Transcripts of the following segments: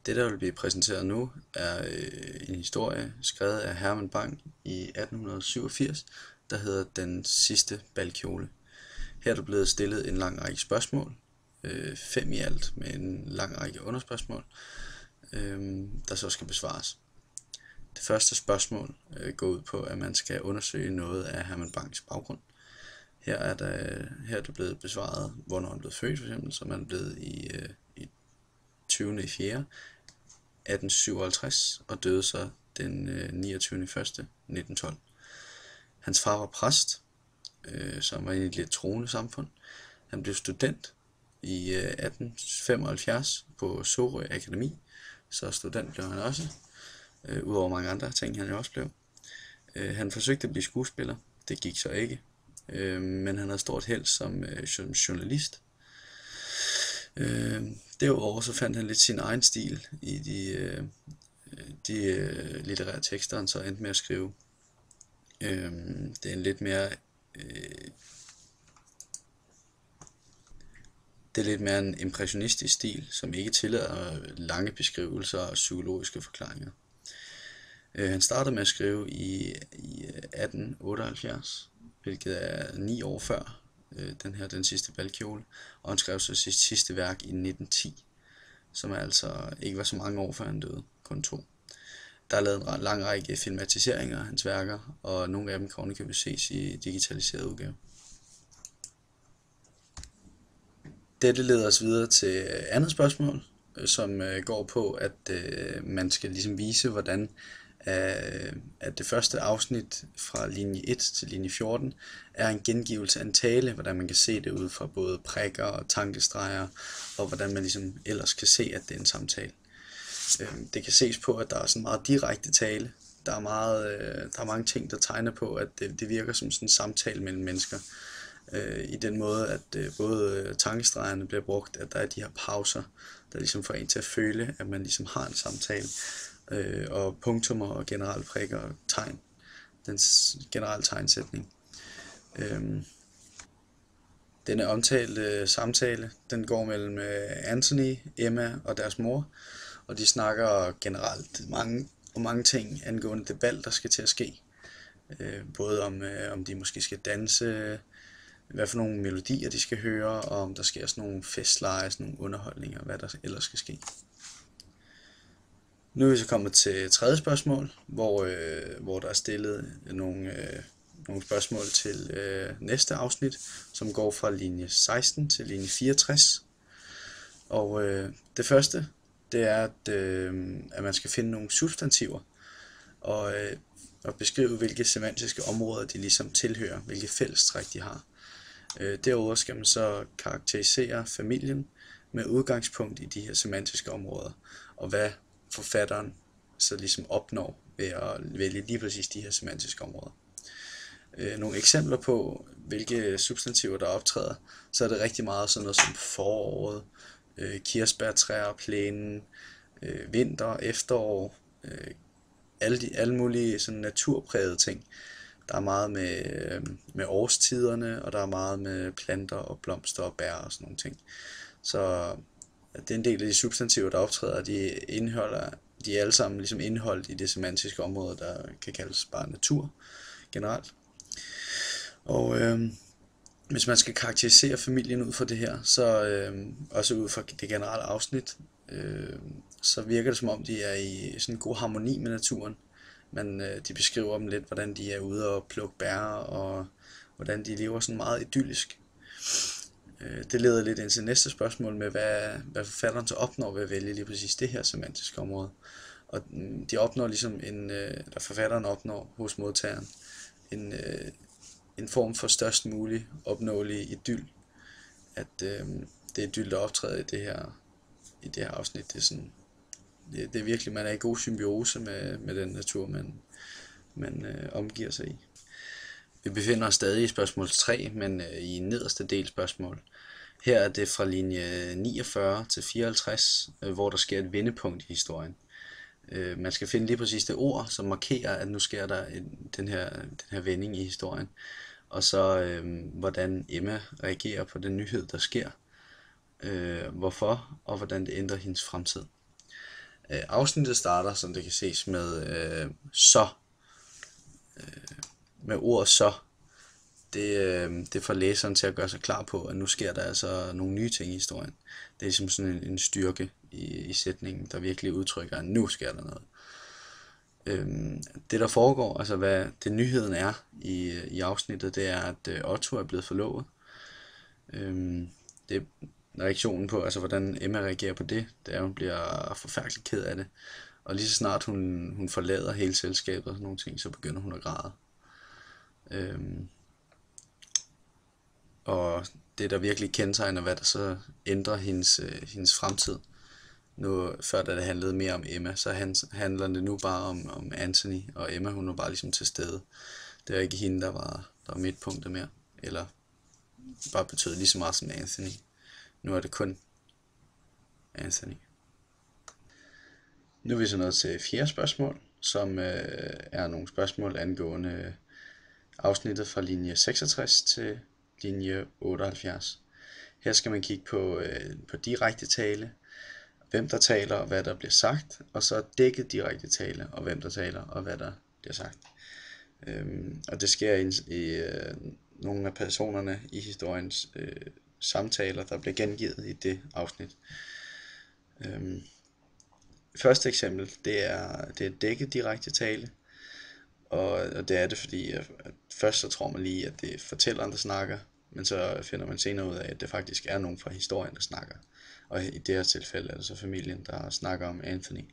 Det, der vil blive præsenteret nu, er en historie skrevet af Herman Bang i 1887, der hedder Den sidste balkjole. Her er der blevet stillet en lang række spørgsmål, 5 i alt, med en lang række underspørgsmål, der så skal besvares. Det første spørgsmål går ud på, at man skal undersøge noget af Herman Bangs baggrund. Her er der blevet besvaret, hvornår han blev født, for eksempel, så man er blevet i 20. i 4. 1857 og døde så den 29. 1. 1912. Hans far var præst, som var i et lidt troende samfund. Han blev student i 1875 på Sorø Akademi, så student blev han også, udover mange andre ting han jo også blev. Han forsøgte at blive skuespiller, det gik så ikke, men han havde stort held som journalist. Derudover så fandt han lidt sin egen stil i de litterære tekster, han så endte med at skrive. Det er en lidt mere det er lidt mere en impressionistisk stil, som ikke tillader lange beskrivelser og psykologiske forklaringer. Han startede med at skrive i 1878, hvilket er 9 år før Den sidste balkjole, og han skrev så sit sidste værk i 1910, som altså ikke var så mange år før han døde, kun 2. Der er lavet en lang række filmatiseringer af hans værker, og nogle af dem kan ovenikøbet ses i digitaliseret udgave. Dette leder os videre til andet spørgsmål, som går på, at man skal ligesom vise, hvordan at det første afsnit fra linje 1 til linje 14 er en gengivelse af en tale, hvordan man kan se det ud fra både prikker og tankestreger, og hvordan man ligesom ellers kan se, at det er en samtale. Det kan ses på, at der er sådan meget direkte tale. Der er mange ting, der tegner på, at det virker som sådan en samtale mellem mennesker. I den måde, at både tankestregerne bliver brugt, at der er de her pauser, der ligesom får en til at føle, at man ligesom har en samtale, og punktummer og generelle prikker og tegn, den generelle tegnsætning. Denne omtalte samtale, den går mellem Anthony, Emma og deres mor, og de snakker generelt mange ting angående det valg, der skal til at ske. Både om de måske skal danse, hvad for nogle melodier de skal høre, og om der sker sådan nogle festleje, sådan nogle underholdninger, hvad der ellers skal ske. Nu er vi så kommet til tredje spørgsmål, hvor der er stillet nogle spørgsmål til næste afsnit, som går fra linje 16 til linje 64. Og det første, det er, at man skal finde nogle substantiver, og beskrive, hvilke semantiske områder de ligesom tilhører, hvilke fællestræk de har. Derudover skal man så karakterisere familien med udgangspunkt i de her semantiske områder, og hvad forfatteren så ligesom opnår ved at vælge lige præcis de her semantiske områder. Nogle eksempler på, hvilke substantiver der optræder, så er det rigtig meget sådan noget som foråret, kirsebærtræer, plænen, vinter, efterår, alle mulige sådan naturprægede ting. Der er meget med årstiderne, og der er meget med planter og blomster og bær og sådan nogle ting. Så det er en del af de substantiver, der optræder, de er alle sammen ligesom indholdt i det semantiske område, der kan kaldes bare natur generelt. Og hvis man skal karakterisere familien ud fra det her, så også ud fra det generelle afsnit, så virker det som om de er i sådan en god harmoni med naturen. Men de beskriver dem lidt, hvordan de er ude og plukke bær, og hvordan de lever sådan meget idyllisk. Det leder lidt ind til næste spørgsmål med, hvad forfatteren så opnår ved at vælge lige præcis det her semantiske område. Og de opnår ligesom eller forfatteren opnår hos modtageren en form for størst mulig opnåelig idyll. At det idyll, der optræder i det her afsnit, det er virkelig, man er i god symbiose med den natur, man omgiver sig i. Vi befinder os stadig i spørgsmål 3, men i nederste del spørgsmål. Her er det fra linje 49 til 54, hvor der sker et vendepunkt i historien. Man skal finde lige præcis det ord, som markerer, at nu sker der den her vending i historien. Og så hvordan Emma reagerer på den nyhed, der sker. Hvorfor, og hvordan det ændrer hendes fremtid. Afsnittet starter, som det kan ses, med med ordet så. Det får læseren til at gøre sig klar på, at nu sker der altså nogle nye ting i historien. Det er ligesom sådan en styrke i sætningen, der virkelig udtrykker, at nu sker der noget. Det der foregår, altså hvad det nyheden er i afsnittet, det er, at Otto er blevet forlovet. Det er reaktionen på, altså hvordan Emma reagerer på det, det er, at hun bliver forfærdeligt ked af det. Og lige så snart hun forlader hele selskabet og sådan nogle ting, så begynder hun at græde. Og det der virkelig kendetegner, hvad der så ændrer hendes fremtid. Nu, før da det handlede mere om Emma, så handler det nu bare om Anthony, og Emma, hun var bare ligesom til stede. Det var ikke hende, der var midtpunktet mere, eller bare betød lige så meget som Anthony. Nu er det kun Anthony. Nu er vi så nået til 4. spørgsmål, som er nogle spørgsmål angående afsnittet fra linje 66 til linje 78. Her skal man kigge på direkte tale, hvem der taler og hvad der bliver sagt, og så dækket direkte tale, og hvem der taler og hvad der bliver sagt. Og det sker i nogle af personerne i historiens samtaler, der bliver gengivet i det afsnit. Første eksempel, det er dækket direkte tale, og det er det, fordi at først så tror man lige, at det er fortælleren, der snakker, men så finder man senere ud af, at det faktisk er nogen fra historien, der snakker. Og i det her tilfælde er det så familien, der snakker om Anthony.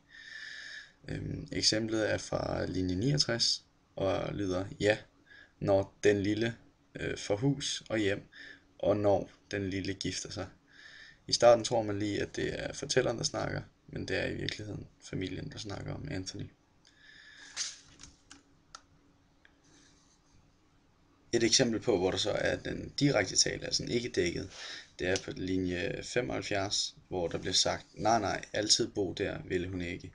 Eksemplet er fra linje 69, og lyder: ja, når den lille får hus og hjem, og når den lille gifter sig. I starten tror man lige, at det er fortælleren, der snakker, men det er i virkeligheden familien, der snakker om Anthony. Et eksempel på, hvor der så er den direkte tale, altså ikke dækket, det er på linje 75, hvor der bliver sagt: nej, altid bo der ville hun ikke.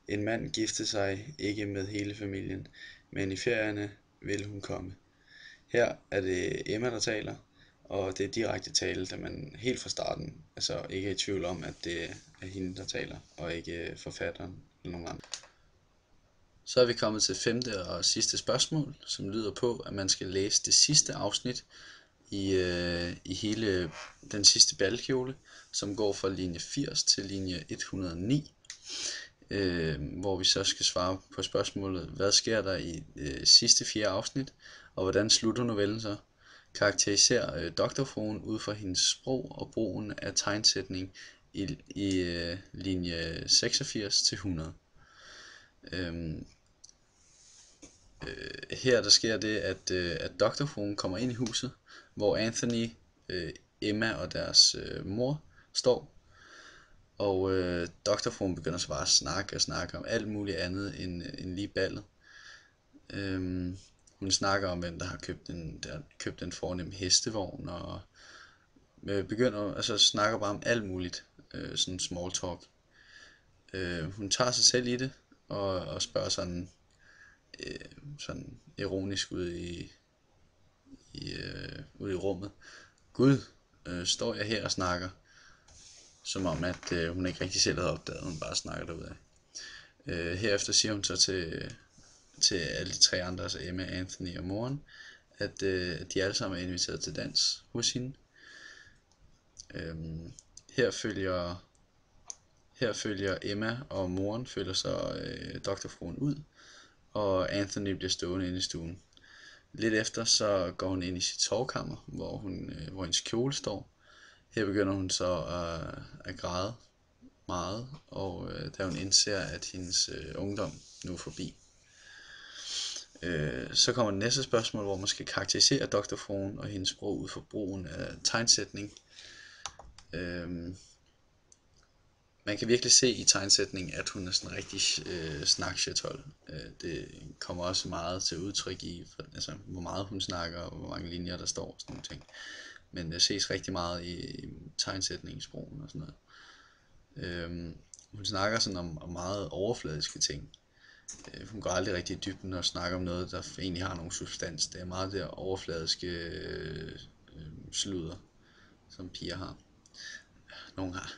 En mand gifte sig ikke med hele familien, men i ferierne ville hun komme. Her er det Emma, der taler, og det er direkte tale, da man helt fra starten altså ikke er i tvivl om, at det er hende, der taler, og ikke forfatteren eller nogen anden. Så er vi kommet til 5. og sidste spørgsmål, som lyder på, at man skal læse det sidste afsnit i hele den sidste balkjole, som går fra linje 80 til linje 109, hvor vi så skal svare på spørgsmålet: hvad sker der i sidste 4 afsnit, og hvordan slutter novellen så? Karakteriser doktorfruen ud fra hendes sprog og brugen af tegnsætning i linje 86 til 100. Her der sker det, at doktorfruen kommer ind i huset, hvor Anthony, Emma og deres mor står, og doktorfruen begynder så bare at snakke om alt muligt andet end lige ballet. Hun snakker om, hvem der har købt en fornem hestevogn, og snakker bare om alt muligt, sådan small talk. Hun tager sig selv i det, og spørger sådan ironisk ud i rummet: Gud, står jeg her og snakker? Som om at hun ikke rigtig selv havde opdaget, hun bare snakker derudad. Herefter siger hun så til alle de 3 andre, altså Emma, Anthony og moren, at de alle sammen er inviteret til dans hos hende. Her følger Emma og moren følger så doktorfruen ud, og Anthony bliver stående inde i stuen. Lidt efter så går hun ind i sit sovekammer, hvor hendes kjole står. Her begynder hun så at græde meget, og da hun indser, at hendes ungdom nu er forbi. Så kommer det næste spørgsmål, hvor man skal karakterisere doktorfruen og hendes sprog ud fra brugen af tegnsætning. Man kan virkelig se i tegnsætningen, at hun er sådan en rigtig snakchatol. Det kommer også meget til udtryk i, altså, hvor meget hun snakker, og hvor mange linjer der står og sådan nogle ting. Men det ses rigtig meget i tegnsætningssprogen og sådan noget. Hun snakker sådan om meget overfladiske ting. Hun går aldrig rigtig i dybden og snakker om noget, der egentlig har nogen substans. Det er meget det overfladiske sludder, som piger har. Nogen har.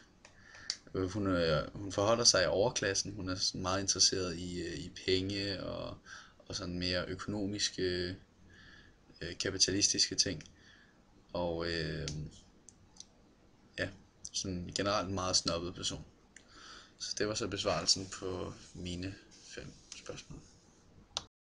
Hun forholder sig i overklassen. Hun er sådan meget interesseret i penge og sådan mere økonomiske, kapitalistiske ting. Og ja, sådan generelt en meget snobbet person. Så det var så besvarelsen på mine 5 spørgsmål.